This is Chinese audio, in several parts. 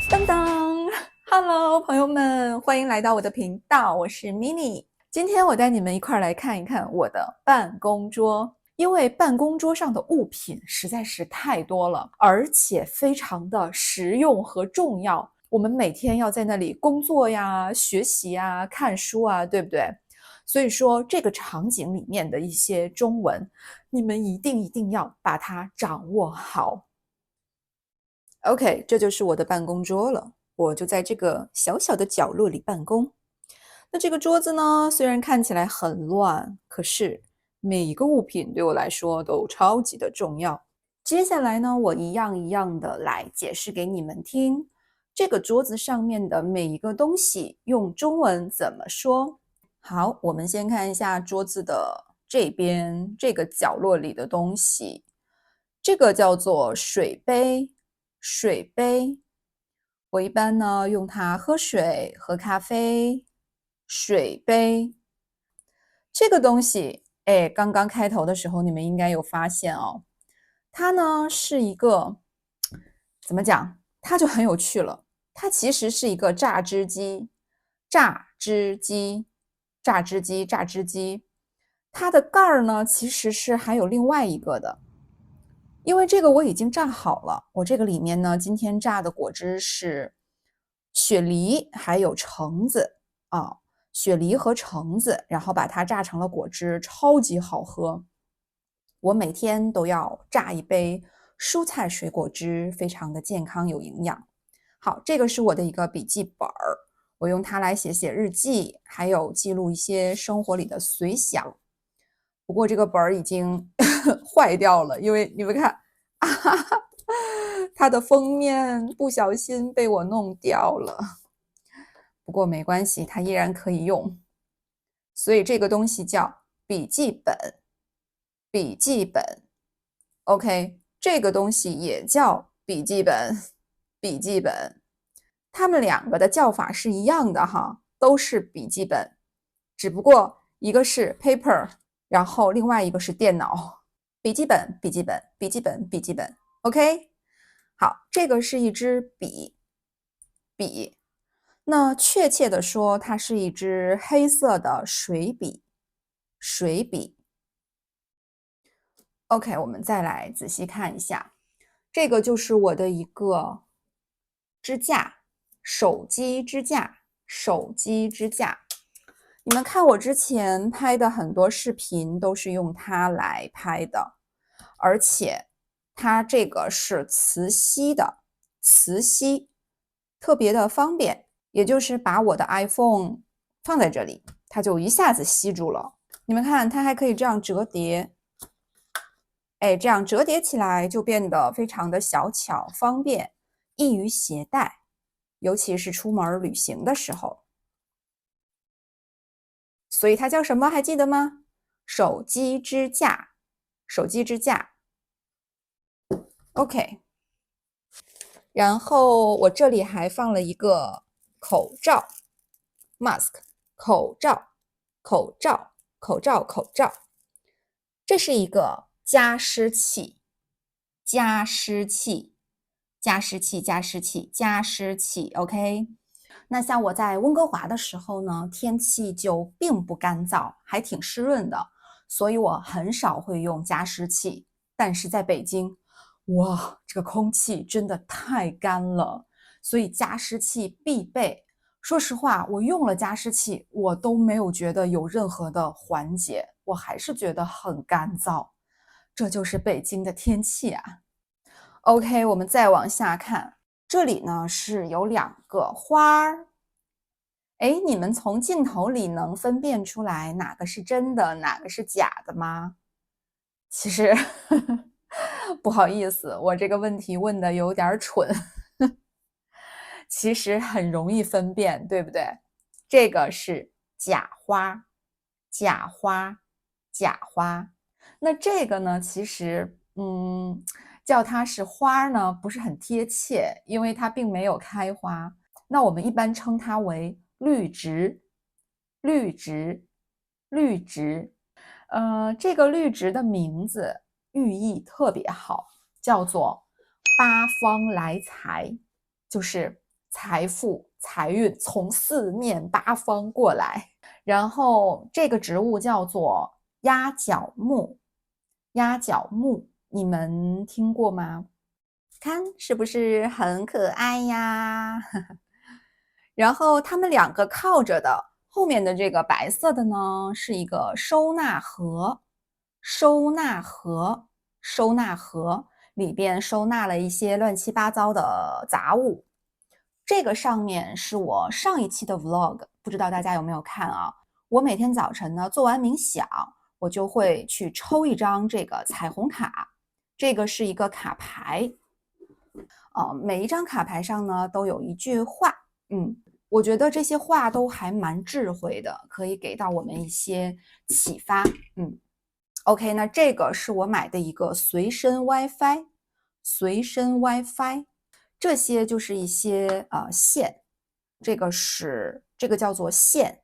当当，Hello，朋友们，欢迎来到我的频道，我是 Mini。今天我带你们一块来看一看我的办公桌，因为办公桌上的物品实在是太多了，而且非常的实用和重要。我们每天要在那里工作呀、学习呀、看书啊，对不对？所以说，这个场景里面的一些中文，你们一定要把它掌握好。OK，这就是我的办公桌了。我就在这个小小的角落里办公。那这个桌子呢，虽然看起来很乱，可是每一个物品对我来说都超级的重要。接下来呢，我一样一样的来解释给你们听。这个桌子上面的每一个东西用中文怎么说？好，我们先看一下桌子的这边这个角落里的东西。这个叫做水杯，水杯。我一般呢用它喝水、喝咖啡。水杯这个东西，哎，刚刚开头的时候你们应该有发现哦，它呢是一个怎么讲？它就很有趣了。它其实是一个榨汁机，榨汁机，榨汁机，榨汁机。它的盖儿呢其实是还有另外一个的。因为这个我已经榨好了，我这个里面呢，今天榨的果汁是雪梨还有橙子啊，雪梨和橙子，然后把它榨成了果汁，超级好喝。我每天都要榨一杯蔬菜水果汁，非常的健康有营养。好，这个是我的一个笔记本儿，我用它来写写日记，还有记录一些生活里的随想。不过这个本儿已经坏掉了，因为你们看，它的封面不小心被我弄掉了。不过没关系，它依然可以用。所以这个东西叫笔记本，笔记本。OK，这个东西也叫笔记本，笔记本。它们两个的叫法是一样的哈，都是笔记本，只不过一个是 paper，然后另外一个是电脑。笔记本，笔记本，笔记本，笔记本。OK，好，这个是一支笔，笔。那确切的说，它是一支黑色的水笔，水笔。OK，我们再来仔细看一下，这个就是我的一个支架，手机支架，手机支架。你们看我之前拍的很多视频都是用它来拍的，而且它这个是磁吸的，磁吸特别的方便，也就是把我的 iPhone 放在这里，它就一下子吸住了。你们看，它还可以这样折叠，哎，这样折叠起来就变得非常的小巧方便，易于携带，尤其是出门旅行的时候。所以它叫什么？还记得吗？手机支架，手机支架。OK，然后我这里还放了一个口罩 （mask），口罩，口罩，口罩，口罩。这是一个加湿器，加湿器，加湿器，加湿器，加湿器。OK。那像我在温哥华的时候呢，天气就并不干燥，还挺湿润的，所以我很少会用加湿器。但是在北京，哇，这个空气真的太干了，所以加湿器必备。说实话，我用了加湿器，我都没有觉得有任何的缓解，我还是觉得很干燥。这就是北京的天气啊。OK，我们再往下看，这里呢是有两个花儿。哎，你们从镜头里能分辨出来哪个是真的，哪个是假的吗？其实不好意思，我这个问题问的有点蠢。其实很容易分辨，对不对？这个是假花，假花，假花。那这个呢，其实叫它是花呢，不是很贴切，因为它并没有开花。那我们一般称它为绿植，绿植，绿植。这个绿植的名字寓意特别好，叫做八方来财，就是财富、财运从四面八方过来。然后这个植物叫做鸭脚木，鸭脚木，你们听过吗？看是不是很可爱呀？然后它们两个靠着的后面的这个白色的呢，是一个收纳盒，收纳盒，收纳盒里边收纳了一些乱七八糟的杂物。这个上面是我上一期的 vlog， 不知道大家有没有看啊？我每天早晨呢做完冥想，我就会去抽一张这个彩虹卡，这个是一个卡牌，每一张卡牌上呢都有一句话，我觉得这些话都还蛮智慧的，可以给到我们一些启发。OK， 那这个是我买的一个随身 WiFi， 随身 WiFi， 这些就是一些线，这个叫做线，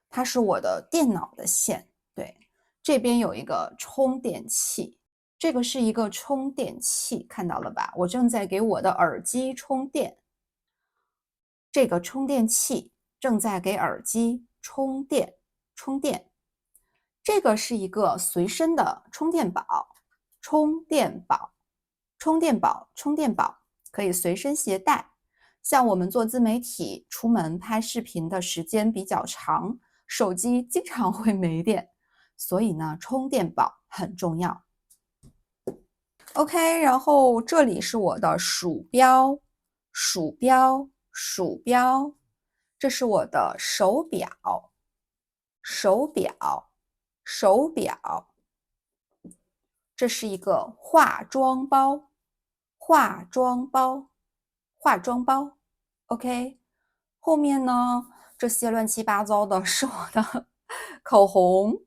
它是我的电脑的线。对，这边有一个充电器，这个是一个充电器，看到了吧？我正在给我的耳机充电。这个充电器正在给耳机充电。这个是一个随身的充电宝，充电宝可以随身携带。像我们做自媒体，出门拍视频的时间比较长，手机经常会没电，所以呢，充电宝很重要。OK， 然后这里是我的鼠标，这是我的手表，这是一个化妆包，OK， 后面呢，这些乱七八糟的是我的口红，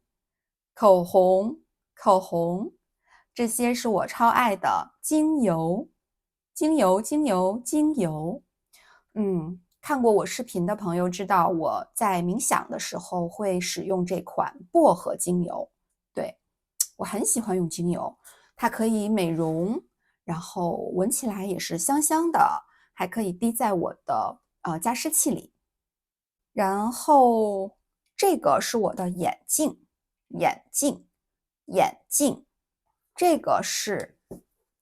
这些是我超爱的精油，看过我视频的朋友知道我在冥想的时候会使用这款薄荷精油，对，我很喜欢用精油，它可以美容，然后闻起来也是香香的，还可以滴在我的加湿器里。然后这个是我的眼镜，这个是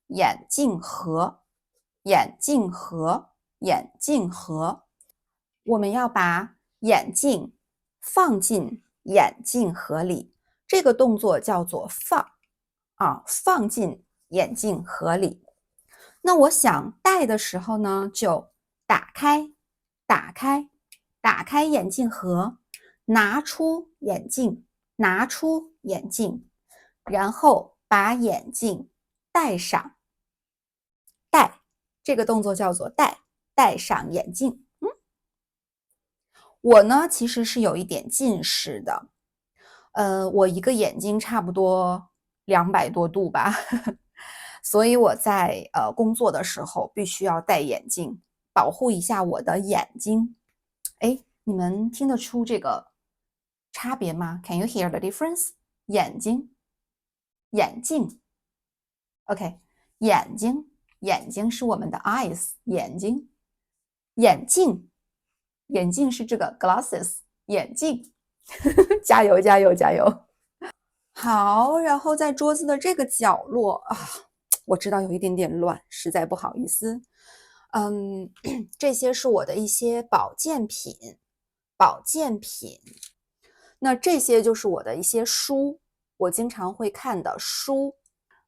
眼镜盒，我们要把眼镜放进眼镜盒里，这个动作叫做放进眼镜盒里。那我想戴的时候呢，就打开眼镜盒，拿出眼镜，然后把眼镜戴上，这个动作叫做戴上眼镜。我呢其实是有一点近视的，我一个眼睛差不多200多度吧，所以我在工作的时候必须要戴眼镜，保护一下我的眼睛。哎，你们听得出这个差别吗？ Can you hear the difference？ 眼镜 OK， 眼睛是我们的 eyes， 眼镜是这个 glasses， 眼镜加油！好，然后在桌子的这个角落啊，我知道有一点点乱，实在不好意思。这些是我的一些保健品。那这些就是我的一些书，我经常会看的书。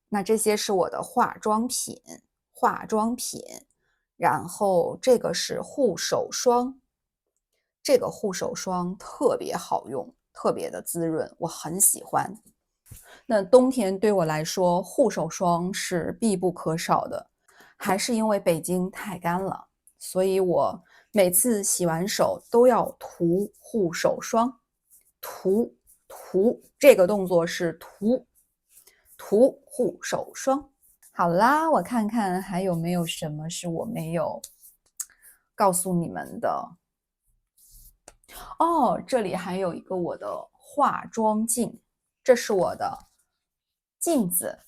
那这些是我的化妆品。然后这个是护手霜，这个护手霜特别好用，特别的滋润，我很喜欢。那冬天对我来说，护手霜是必不可少的，还是因为北京太干了，所以我每次洗完手都要涂护手霜，涂，这个动作是涂护手霜。好啦，我看看还有没有什么是我没有告诉你们的。哦，这里还有一个我的化妆镜，这是我的镜子，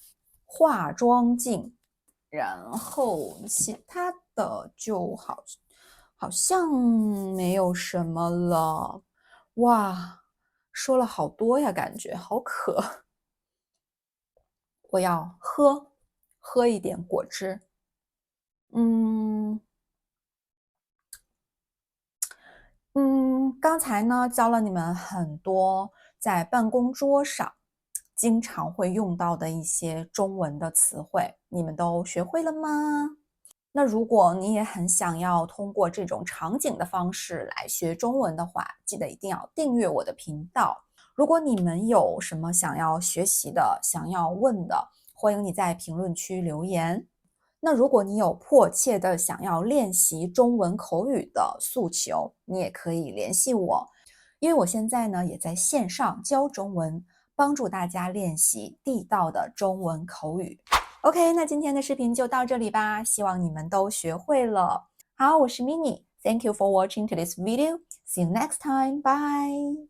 化妆镜。然后其他的就好，好像没有什么了。哇，说了好多呀，感觉好渴。我要喝一点果汁。刚才呢教了你们很多在办公桌上经常会用到的一些中文的词汇，你们都学会了吗？那如果你也很想要通过这种场景的方式来学中文的话，记得一定要订阅我的频道。如果你们有什么想要学习的、想要问的，欢迎你在评论区留言。那如果你有迫切的想要练习中文口语的诉求，你也可以联系我，因为我现在呢也在线上教中文，帮助大家练习地道的中文口语。OK，那今天的视频就到这里吧，希望你们都学会了。好，我是 Mini，Thank you for watching today's video. See you next time. Bye.